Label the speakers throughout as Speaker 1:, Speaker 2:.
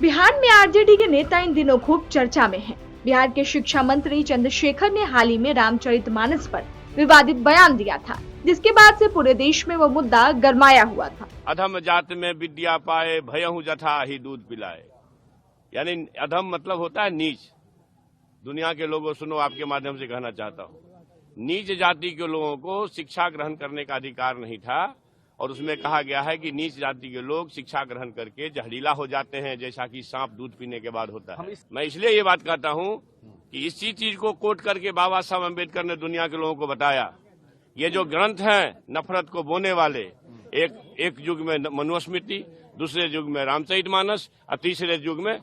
Speaker 1: बिहार में आरजेडी के नेता इन दिनों खूब चर्चा में हैं। बिहार के शिक्षा मंत्री चंद्रशेखर ने हाल ही में रामचरितमानस पर विवादित बयान दिया था, जिसके बाद से पूरे देश में वो मुद्दा गरमाया हुआ था।
Speaker 2: अधम जात में विद्या पाए, भयहु जथा ही दूध पिलाए। यानी अधम मतलब होता है नीच। दुनिया के लोगों सुनो, आपके माध्यम से कहना चाहता हूँ, नीच जाति के लोगों को शिक्षा ग्रहण करने का अधिकार नहीं था, और उसमें कहा गया है कि नीच जाति के लोग शिक्षा ग्रहण करके जहरीला हो जाते हैं, जैसा कि सांप दूध पीने के बाद होता है। मैं इसलिए ये बात कहता हूँ कि इसी चीज को कोट करके बाबा साहब अम्बेडकर ने दुनिया के लोगों को बताया। ये जो ग्रंथ हैं नफरत को बोने वाले, एक युग में मनुस्मृति, दूसरे युग में रामचरितमानस और तीसरे युग में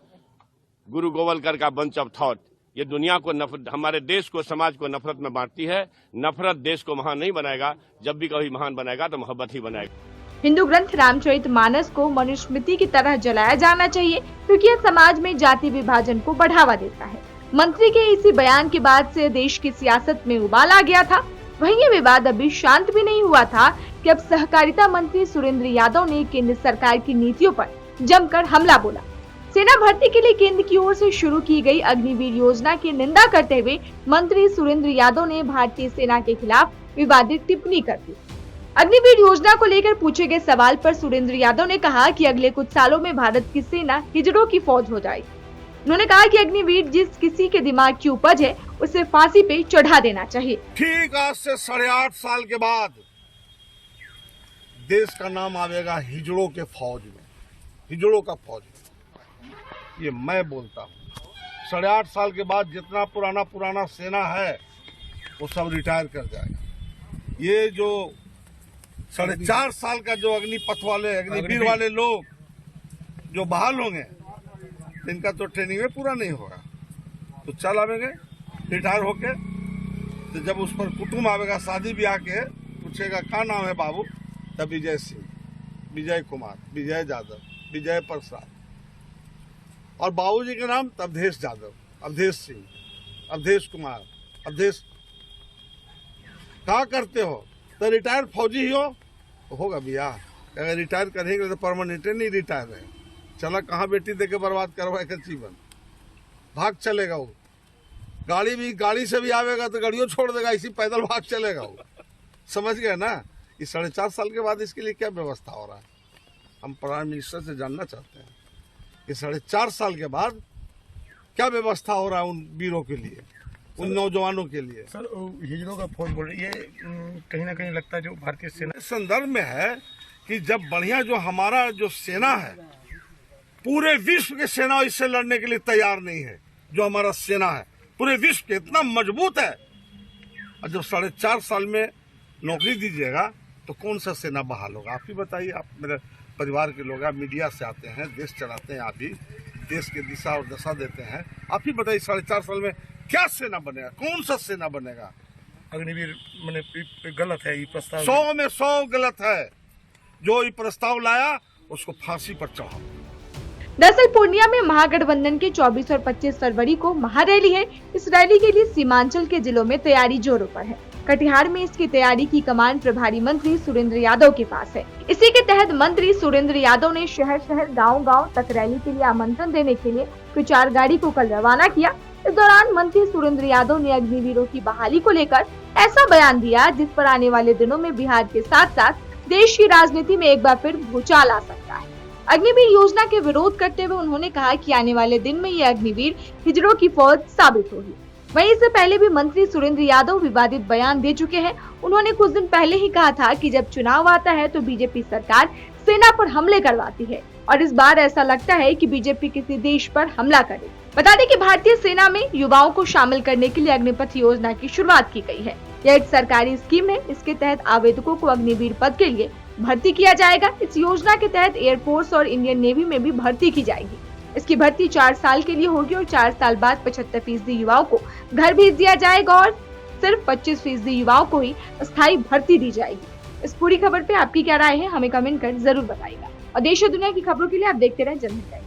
Speaker 2: गुरु गोवलकर का बंच ऑफ थॉट, ये दुनिया को हमारे देश को, समाज को नफरत में बांटती है। नफरत देश को महान नहीं बनाएगा, जब भी कभी महान बनाएगा तो मोहब्बत ही बनाएगा।
Speaker 1: हिंदू ग्रंथ रामचरितमानस को मनुस्मृति की तरह जलाया जाना चाहिए, क्योंकि यह समाज में जाति विभाजन को बढ़ावा देता है। मंत्री के इसी बयान के बाद से देश की सियासत में उबाल आ गया था। वहीं ये विवाद अभी शांत भी नहीं हुआ था कि अब सहकारिता मंत्री सुरेंद्र यादव ने केंद्र सरकार की नीतियों पर जमकर हमला बोला। सेना भर्ती के लिए केंद्र की ओर से शुरू की गई अग्निवीर योजना की निंदा करते हुए मंत्री सुरेंद्र यादव ने भारतीय सेना के खिलाफ विवादित टिप्पणी कर दी। अग्निवीर योजना को लेकर पूछे गए सवाल पर सुरेंद्र यादव ने कहा कि अगले कुछ सालों में भारत की सेना हिजड़ों की फौज हो जाएगी। उन्होंने कहा कि अग्निवीर जिस किसी के दिमाग की उपज है, उसे फांसी पे चढ़ा देना चाहिए। ठीक
Speaker 3: आज से 8.5 साल के बाद देश का नाम आवेगा हिजड़ों के फौज में, हिजड़ों का फौज। ये मैं बोलता हूँ। 8.5 साल के बाद जितना पुराना सेना है वो सब रिटायर कर जाएगा। ये जो 4.5 साल का जो अग्निपथ वाले, अग्निवीर वाले लोग जो बहाल होंगे, इनका तो ट्रेनिंग में पूरा नहीं होगा, तो चल आवेंगे रिटायर होके। तो जब उस पर कुटुंब आवेगा शादी ब्याह के, पूछेगा क्या नाम है बाबू, तब विजय सिंह, विजय कुमार, विजय यादव, विजय प्रसाद, और बाबूजी के नाम अवधेश यादव, अवधेश सिंह, अवधेश कुमार, अवधेश। क्या करते हो? तो रिटायर्ड फौजी ही हो, तो होगा भैया। अगर रिटायर करेंगे तो परमानेंट नहीं रिटायर है। चला कहाँ बेटी देके बर्बाद करवाएगा जीवन, भाग चलेगा वो। गाड़ी से भी आवेगा तो गाड़ियों छोड़ देगा, इसी पैदल भाग चलेगा वो। समझ गए ना? इस 4.5 साल के बाद इसके लिए क्या व्यवस्था हो रहा है, हम प्राइम मिनिस्टर से जानना चाहते हैं। कि 4.5 साल के बाद क्या व्यवस्था हो रहा है उन वीरों के लिए, उन नौजवानों के लिए।
Speaker 4: सर, हिजड़ों का फौज बोल रही है, कहीं ना कहीं लगता है जो भारतीय सेना
Speaker 3: संदर्भ में है कि जब बढ़िया जो हमारा जो सेना है, पूरे विश्व के सेना इससे लड़ने के लिए तैयार नहीं है। जो हमारा सेना है पूरे विश्व के इतना मजबूत है, और जब 4.5 साल में नौकरी दीजिएगा तो कौन सा सेना बहाल होगा? आप ही बताइए। आप मेरे परिवार के लोग, आप मीडिया से आते हैं, देश चलाते हैं, आप भी देश की दिशा और दशा देते हैं। आप ही बताइए 4.5 साल में क्या सेना बनेगा, कौन सा सेना बनेगा?
Speaker 4: अग्निवीर मैंने गलत है ये प्रस्ताव,
Speaker 3: 100 में 100 गलत है। जो ये प्रस्ताव लाया उसको फांसी पर चढ़ाओ।
Speaker 1: दरअसल पूर्णिया में महागठबंधन के 24 और 25 फरवरी को महारैली है। इस रैली के लिए सीमांचल के जिलों में तैयारी जोरों पर है। कटिहार में इसकी तैयारी की कमान प्रभारी मंत्री सुरेंद्र यादव के पास है। इसी के तहत मंत्री सुरेंद्र यादव ने शहर गांव तक रैली के लिए आमंत्रण देने के लिए प्रचार गाड़ी को कल रवाना किया। इस दौरान मंत्री सुरेंद्र यादव ने अग्निवीरों की बहाली को लेकर ऐसा बयान दिया जिस पर आने वाले दिनों में बिहार के साथ साथ देश की राजनीति में एक बार फिर भूचाल आ सकता है। अग्निवीर योजना के विरोध करते हुए उन्होंने कहा कि आने वाले दिन में ये अग्निवीर हिजड़ों की फौज साबित होगी। वहीं इससे पहले भी मंत्री सुरेंद्र यादव विवादित बयान दे चुके हैं। उन्होंने कुछ दिन पहले ही कहा था कि जब चुनाव आता है तो बीजेपी सरकार सेना पर हमले करवाती है, और इस बार ऐसा लगता है कि बीजेपी किसी देश पर हमला करे। बता दें कि भारतीय सेना में युवाओं को शामिल करने के लिए अग्निपथ योजना की शुरुआत की गई है। यह एक सरकारी स्कीम है। इसके तहत आवेदकों को अग्निवीर पद के लिए भर्ती किया जाएगा। इस योजना के तहत एयरफोर्स और इंडियन नेवी में भी भर्ती की जाएगी। इसकी भर्ती 4 साल के लिए होगी और 4 साल बाद 75% युवाओं को घर भेज दिया जाएगा और सिर्फ 25% युवाओं को ही स्थायी भर्ती दी जाएगी। इस पूरी खबर पे आपकी क्या राय है, हमें कमेंट कर जरूर बताइएगा। और देश और दुनिया की खबरों के लिए आप देखते रहें जनहित।